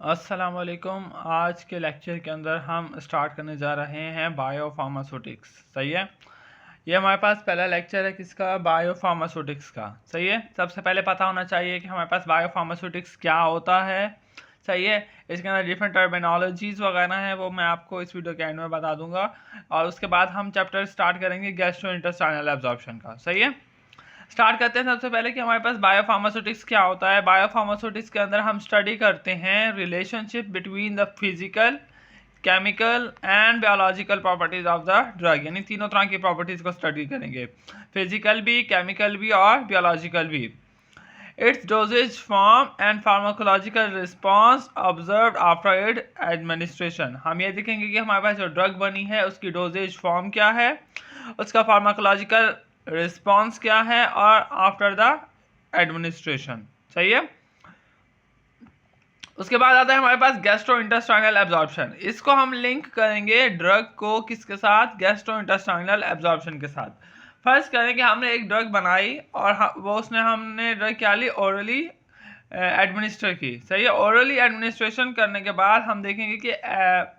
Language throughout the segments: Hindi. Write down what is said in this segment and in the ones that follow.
अस्सलाम वालेकुम। आज के लेक्चर के अंदर हम स्टार्ट करने जा रहे हैं बायोफार्मास्यूटिक्स। सही है, ये हमारे पास पहला लेक्चर है किसका, बायोफार्मास्यूटिक्स का। सही है, सबसे पहले पता होना चाहिए कि हमारे पास बायोफार्मास्यूटिक्स क्या होता है। सही है, इसके अंदर डिफरेंट टर्मिनोलॉजीज वगैरह हैं, वो मैं आपको इस वीडियो के एंड में बता दूंगा। और उसके बाद हम चैप्टर स्टार्ट करेंगे गैस्ट्रोइंटेस्टाइनल एब्जॉर्प्शन का। सही है, स्टार्ट करते हैं सबसे पहले कि हमारे पास बायोफार्मास्यूटिक्स क्या होता है। बायोफार्मास्यूटिक्स के अंदर हम स्टडी करते हैं relationship between the physical, chemical and biological properties of the drug, यानी तीनों तरह की प्रॉपर्टीज को स्टडी करेंगे, फिजिकल भी, केमिकल भी और बायोलॉजिकल भी। It's doses form and pharmacological response observed after it administration. हम ये देखेंगे कि हमारे पास जो ड्रग बनी है उसकी डोजेज फॉर्म क्या है, उसका फार्माकोलॉजिकल रिस्पॉन्स क्या है और आफ्टर द एडमिनिस्ट्रेशन। सही है, उसके बाद आता है हमारे पास गैस्ट्रोइंटेस्टाइनल एब्जॉर्प्शन। इसको हम लिंक करेंगे ड्रग को किसके साथ, गैस्ट्रोइंटेस्टाइनल एब्जॉर्प्शन के साथ। फर्स्ट करें कि हमने एक ड्रग बनाई और वो हमने ड्रग क्या ली, ओरली एडमिनिस्टर की। सही है, ओरली एडमिनिस्ट्रेशन करने के बाद हम देखेंगे कि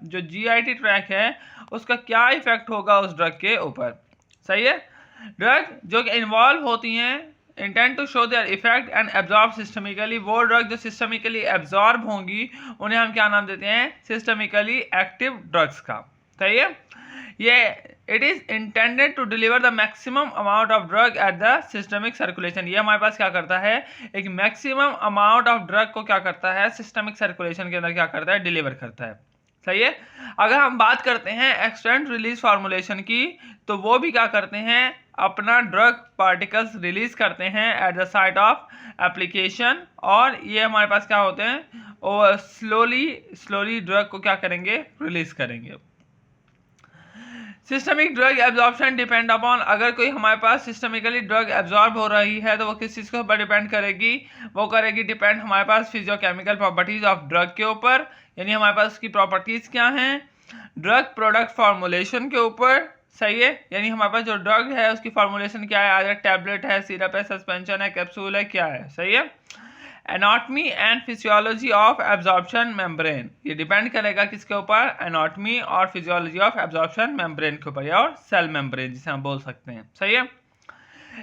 जो जीआईटी ट्रैक है उसका क्या इफेक्ट होगा उस ड्रग के ऊपर। सही है, ड्रग जो कि इन्वॉल्व होती हैं intent to show their effect and absorb systemically, वो ड्रग जो सिस्टमिकली एब्जॉर्ब होंगी उन्हें हम क्या नाम देते हैं, सिस्टमिकली एक्टिव ड्रग्स का। सही है, ये it is intended to deliver the maximum amount of drug at the systemic circulation. ये हमारे पास क्या करता है, एक मैक्सिमम अमाउंट ऑफ ड्रग को क्या करता है, सिस्टमिक सर्कुलेशन के अंदर क्या करता है, डिलीवर करता है। सही है, अगर हम बात करते हैं एक्सटेंट रिलीज फॉर्मुलेशन की, तो वो भी क्या करते हैं, अपना ड्रग पार्टिकल्स रिलीज करते हैं at the site of application, और ये हमारे पास क्या होते हैं, और स्लोली ड्रग को क्या करेंगे, रिलीज करेंगे। Systemic drug absorption depend upon, अगर कोई हमारे पास सिस्टमिकली ड्रग एब्जॉर्ब हो रही है तो वो किस चीज़ के ऊपर डिपेंड करेगी, वो करेगी डिपेंड हमारे पास फिजियोकेमिकल प्रॉपर्टीज ऑफ ड्रग के ऊपर, यानी हमारे पास उसकी प्रॉपर्टीज क्या हैं, ड्रग प्रोडक्ट फॉर्मुलेशन के ऊपर। सही है, यानी हमारे पास जो ड्रग है उसकी फॉर्मुलेशन क्या है, अगर टैबलेट है, सिरप है, सस्पेंशन है, कैप्सूल है, क्या है। सही है, anatomy and physiology of absorption membrane, ये डिपेंड करेगा किसके ऊपर, एनाटॉमी और फिजियोलॉजी ऑफ एब्जॉर्प्शन मेम्ब्रेन के ऊपर, और सेल मेम्ब्रेन जिसे हम बोल सकते हैं। सही है,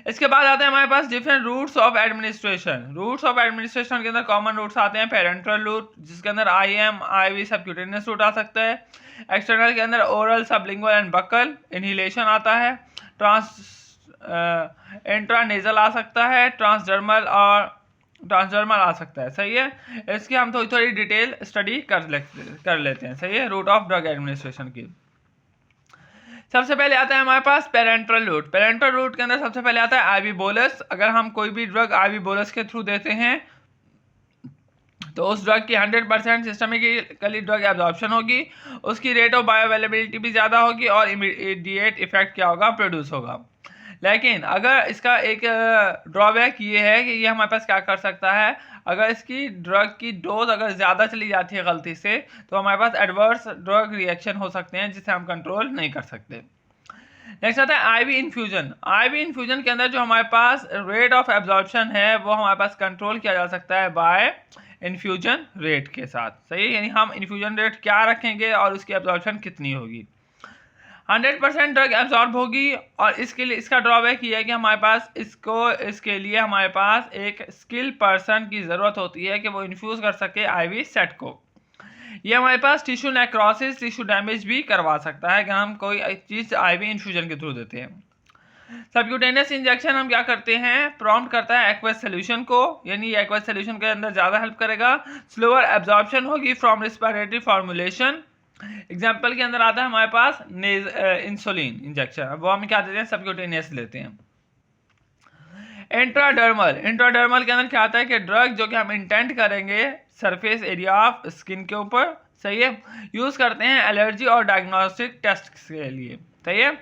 इसके बाद आते हैं हमारे पास different routes of administration. Routes of administration के अंदर कॉमन रूट्स आते हैं, पेरेंट्रल रूट जिसके अंदर आईएम, आईवी, सबक्यूटेनियस रूट आ सकता है। एक्सटर्नल के अंदर oral, sublingual and buccal, inhalation आता है। इंट्रानेजल आ सकता है, ट्रांसडर्मल आ सकता है। सही है, इसकी हम थोड़ी थोड़ी डिटेल स्टडी कर लेते हैं। सही है, रूट ऑफ ड्रग एडमिनिस्ट्रेशन की सबसे पहले आता है हमारे पास पेरेंट्रल रूट। पेरेंट्रल रूट के अंदर सबसे पहले आता है आईवी बोलस। अगर हम कोई भी ड्रग आईवी बोलस के थ्रू देते हैं तो उस ड्रग की 100% सिस्टमिकली ड्रग एब्जॉर्प्शन होगी, उसकी रेट ऑफ बायोअवेलेबिलिटी भी ज़्यादा होगी और इमीडिएट इफेक्ट क्या होगा, प्रोड्यूस होगा। लेकिन अगर इसका एक ड्रॉबैक ये है कि ये हमारे पास क्या कर सकता है, अगर इसकी ड्रग की डोज अगर ज़्यादा चली जाती है गलती से, तो हमारे पास एडवर्स ड्रग रिएक्शन हो सकते हैं जिसे हम कंट्रोल नहीं कर सकते। नेक्स्ट आता है आईवी इन्फ्यूजन। आईवी इन्फ्यूजन के अंदर जो हमारे पास रेट ऑफ एब्जॉर्प्शन है वो हमारे पास कंट्रोल किया जा सकता है बाय इन्फ्यूजन रेट के साथ। सही है, यानी हम इन्फ्यूजन रेट क्या रखेंगे और उसकी एब्जॉर्प्शन कितनी होगी। 100% ड्रग एब्जॉर्ब होगी, और इसके लिए इसका ड्रॉबैक ये है कि हमारे पास इसके लिए हमारे पास एक स्किल पर्सन की ज़रूरत होती है कि वो इन्फ्यूज़ कर सके आईवी सेट को। ये हमारे पास टिश्यू नेक्रोसिस, टिश्यू डैमेज भी करवा सकता है अगर हम कोई चीज़ आईवी इन्फ्यूजन के थ्रू देते हैं। सबक्यूटेनियस इंजेक्शन हम क्या करते हैं, प्रॉम्प्ट करता है एक्वस सोल्यूशन को, यानी ये एक्वस सोल्यूशन के अंदर ज़्यादा हेल्प करेगा। स्लोअर एब्जॉर्प्शन होगी फ्रॉम रिस्पिरेटरी फॉर्मुलेशन। एग्जाम्पल के अंदर आता है हमारे पास इंसुलिन इंजेक्शन, वो हम क्या देते हैं, सबक्यूटेनियस लेते हैं। इंट्राडर्मल के अंदर क्या आता है कि ड्रग जो कि हम इंटेंट करेंगे सरफेस एरिया ऑफ स्किन के ऊपर। सही है, यूज़ करते हैं एलर्जी और डायग्नोस्टिक टेस्ट के लिए। सही है,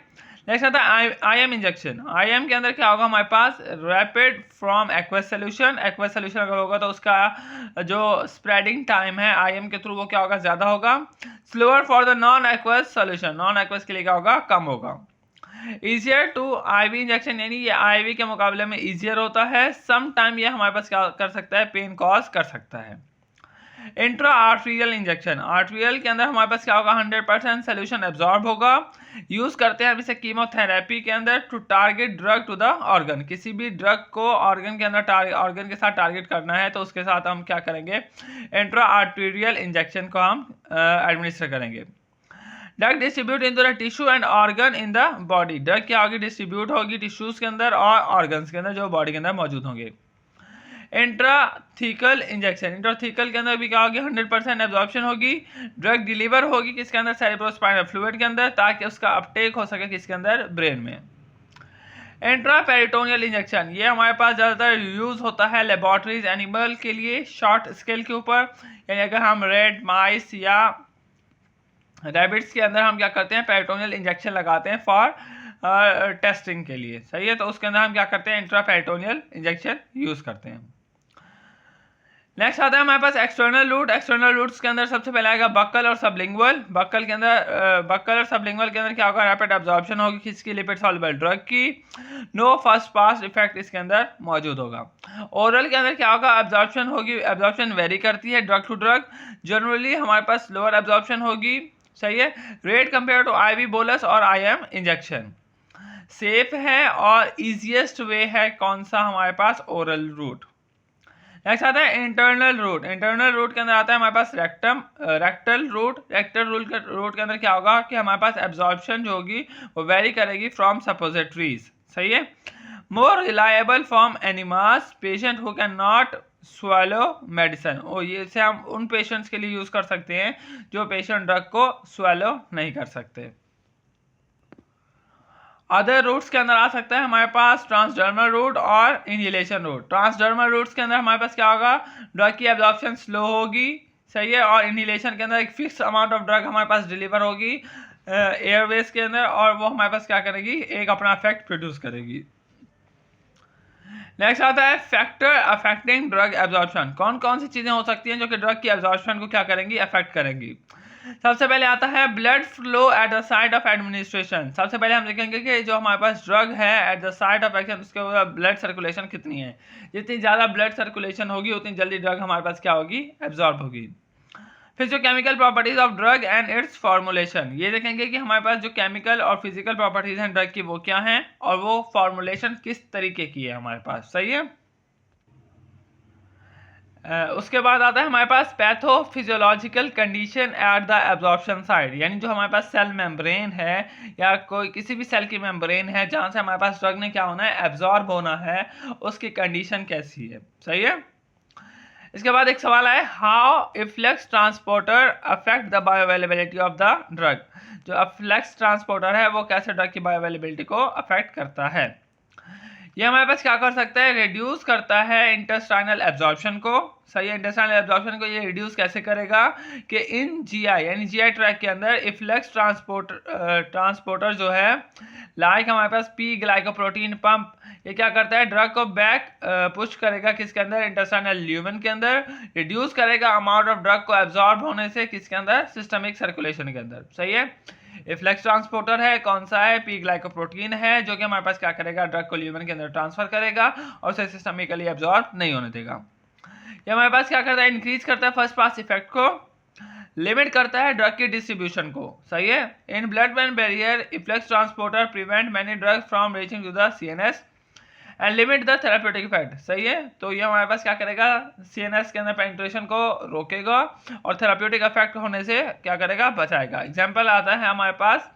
नेक्स्ट आता है आईएम इंजेक्शन। आईएम के अंदर क्या होगा हमारे पास, rapid from aqueous solution. Aqueous solution अगर होगा तो उसका जो स्प्रेडिंग टाइम है आईएम के थ्रू वो क्या होगा, ज़्यादा होगा। Slower for the non aqueous solution, non aqueous के लिए क्या होगा, कम होगा। ईजियर टू आईवी इंजेक्शन, यानी ये आईवी के मुकाबले में ईजियर होता है। सम टाइम ये हमारे पास क्या कर सकता है, पेन कॉज कर सकता है। इंट्रा आर्ट्रियल इंजेक्शन, आर्ट्रियल के अंदर हमारे पास क्या होगा, 100% सोल्यूशन एब्जॉर्ब होगा। यूज करते हैं इसे कीमोथेरेपी के अंदर to target drug to the organ, किसी भी ड्रग को ऑर्गन के अंदर ऑर्गन के साथ टारगेट करना है तो उसके साथ हम क्या करेंगे, इंट्रा आर्ट्रियल इंजेक्शन को हम एडमिनिस्टर करेंगे। Drug distribute in the tissue and organ in the body, drug क्या होगी, डिस्ट्रीब्यूट होगी टिश्यूज के अंदर और ऑर्गन्स के अंदर जो बॉडी के अंदर मौजूद होंगे। इंट्राथीकल इंजेक्शन, इंट्राथीकल के अंदर भी क्या होगी, 100% एब्जॉर्प्शन होगी। ड्रग डिलीवर होगी किसके अंदर, सेरेब्रोस्पाइनल फ्लूइड के अंदर, ताकि उसका अपटेक हो सके किसके अंदर, ब्रेन में। इंट्रापेरिटोनियल इंजेक्शन, ये हमारे पास ज़्यादातर यूज़ होता है लेबोरेटरीज एनिमल के लिए शॉर्ट स्केल के ऊपर, यानी अगर हम रेड माइस या रैबिट्स के अंदर हम क्या करते हैं, पेरिटोनियल इंजेक्शन लगाते हैं फॉर टेस्टिंग के लिए, सही है। तो उसके अंदर हम क्या करते हैं, इंट्रापेरिटोनियल इंजेक्शन यूज़ करते हैं। नेक्स्ट आता है हमारे पास एक्सटर्नल रूट, एक्सटर्नल रूट्स के अंदर सबसे पहले आएगा बक्कल और सबलिंगुअल। बक्कल के अंदर बक्कल और सबलिंगुअल के अंदर क्या होगा, रैपिड एब्जॉर्प्शन होगी किसकी, लिपिड सॉल्युबल ड्रग की, नो फर्स्ट पास इफेक्ट इसके अंदर मौजूद होगा। ओरल के अंदर क्या होगा, एब्जॉर्प्शन होगी, एब्जॉर्प्शन वेरी करती है ड्रग टू ड्रग, जनरली हमारे पास लोअर एब्जॉर्प्शन होगी, सही है। Rate compare to IV bolus और आईएम इंजेक्शन, सेफ है और इजीएस्ट वे है कौन सा, हमारे पास ओरल रूट। नेक्स्ट आता है इंटरनल रूट, इंटरनल रूट के अंदर आता है हमारे पास रेक्टल रूट। रेक्टल रूट के अंदर क्या होगा कि हमारे पास एब्जॉर्प्शन जो होगी वो वेरी करेगी फ्रॉम सपोजिटरीज, सही है। More reliable from enemas, patient who can not swallow medicine, और ये से हम उन पेशेंट्स के लिए यूज कर सकते हैं जो पेशेंट ड्रग को swallow नहीं कर सकते। अदर रूट्स के अंदर आ सकता है हमारे पास ट्रांसडर्मल रूट और इनहेलेशन रूट। ट्रांसडर्मल रूट्स के अंदर हमारे पास क्या होगा, ड्रग की एब्जॉर्प्शन स्लो होगी, सही है, और इनहेलेशन के अंदर एक फिक्स अमाउंट ऑफ ड्रग हमारे पास डिलीवर होगी एयरवेज के अंदर, और वो हमारे पास क्या करेगी, एक अपना इफेक्ट प्रोड्यूस करेगी। नेक्स्ट आता है फैक्टर अफेक्टिंग ड्रग एब्जॉर्प्शन, कौन कौन सी चीज़ें हो सकती हैं जो कि ड्रग की एब्जॉर्प्शन को क्या करेंगी, अफेक्ट करेंगी। सबसे पहले आता है blood flow at the site of administration. सबसे पहले हम देखेंगे कि जो हमारे पास ड्रग है at the site of action, उसके ऊपर ब्लड सर्कुलेशन कितनी है। जितनी ज़्यादा ब्लड सर्कुलेशन होगी उतनी जल्दी ड्रग हमारे पास क्या होगी, एब्जॉर्ब होगी। फिर जो chemical properties of drug and it's formulation, ये देखेंगे कि हमारे पास जो केमिकल और फिजिकल प्रॉपर्टीज हैं ड्रग की वो क्या हैं, और वो फॉर्मुलेशन किस तरीके की है हमारे पास, सही है। उसके बाद आता है हमारे पास pathophysiological condition at the absorption side, यानी जो हमारे पास सेल मेम्ब्रेन है या कोई किसी भी सेल की मेम्ब्रेन है जहाँ से हमारे पास ड्रग ने क्या होना है, एब्जॉर्ब होना है, उसकी कंडीशन कैसी है, सही है। इसके बाद एक सवाल है, how efflux transporter affect the bioavailability of the drug, जो अफ्लेक्स ट्रांसपोर्टर है वो कैसे ड्रग की बायोअवेलेबिलिटी को अफेक्ट करता है। ये हमारे पास क्या कर सकता है, रिड्यूस करता है इंटेस्टाइनल एब्जॉर्प्शन को, सही है। इंटेस्टाइनल एब्जॉर्प्शन को ये रिड्यूस कैसे करेगा कि इन जीआई यानी जीआई ट्रैक के अंदर इफ्लेक्स ट्रांसपोर्टर जो है, लाइक हमारे पास पी ग्लाइकोप्रोटीन पंप, ये क्या करता है, ड्रग को बैक पुश करेगा किसके अंदर, इंटेस्टाइनल ल्यूमेन के अंदर, रिड्यूस करेगा अमाउंट ऑफ ड्रग को एब्जॉर्ब होने से किसके अंदर, सिस्टमिक सर्कुलेशन के अंदर, सही है। इफ्लेक्स ट्रांसपोर्टर है, कौन सा है, पी ग्लाइकोप्रोटीन है, जो कि हमारे पास क्या करेगा, ड्रग को ल्यूमेन के अंदर ट्रांसफर करेगा और उसे सिस्टमिकली एब्जॉर्ब नहीं होने देगा। ये हमारे पास क्या करता है, इंक्रीज करता है फर्स्ट पास इफेक्ट को, लिमिट करता है ड्रग की डिस्ट्रीब्यूशन को, सही है। In blood brain barrier efflux transporter prevent many drugs from reaching to the CNS and limit the therapeutic effect, सही है। तो ये हमारे पास क्या करेगा, सीएनएस के अंदर पेनिट्रेशन को रोकेगा और थेराप्यूटिक इफेक्ट होने से क्या करेगा, बचाएगा। एग्जांपल आता है हमारे पास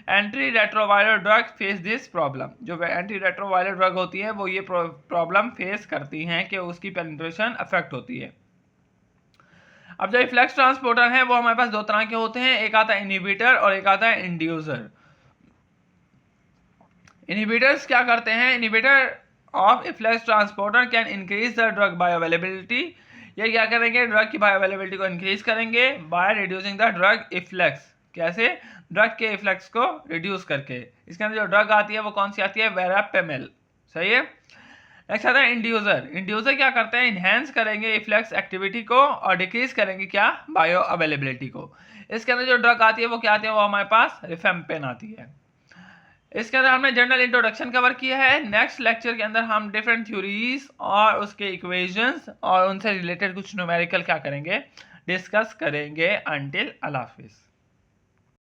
anti retroviral drug face this problem, जो एंटी रेट्रोवायरल ड्रग होती है वो ये प्रॉब्लम फेस करती हैं कि उसकी पेनिट्रेशन अफेक्ट होती है। अब जो इफ्लेक्स ट्रांसपोर्टर है वो हमारे पास दो तरह के होते हैं, एक आता है इनहिबिटर और एक आता है इंड्यूसर। इनहिबिटर्स क्या करते हैं, inhibitor of efflux transporter can increase the drug bioavailability, ये क्या करेंगे, ड्रग की बायोअवेलेबिलिटी को इंक्रीज करेंगे by reducing the drug efflux, कैसे, ड्रग के इफ्लेक्स को रिड्यूस करके। इसके अंदर जो ड्रग आती है वो कौन सी आती है, वेरापेमिल, सही है। नेक्स्ट आता है इंड्यूसर। इंड्यूसर क्या करते हैं, इन्हेंस करेंगे इफ्लेक्स एक्टिविटी को और डिक्रीज करेंगे क्या, बायो अवेलेबिलिटी को। इसके अंदर जो ड्रग आती है वो क्या आती है, वो हमारे पास रिफेम्पेन आती है। इसके अंदर हमने जनरल इंट्रोडक्शन कवर किया है। नेक्स्ट लेक्चर के अंदर हम डिफरेंट थ्योरीज और उसके इक्वेशंस और उनसे रिलेटेड कुछ न्यूमेरिकल क्या करेंगे, डिस्कस करेंगे। अंटिल अल्लाह हाफिज़।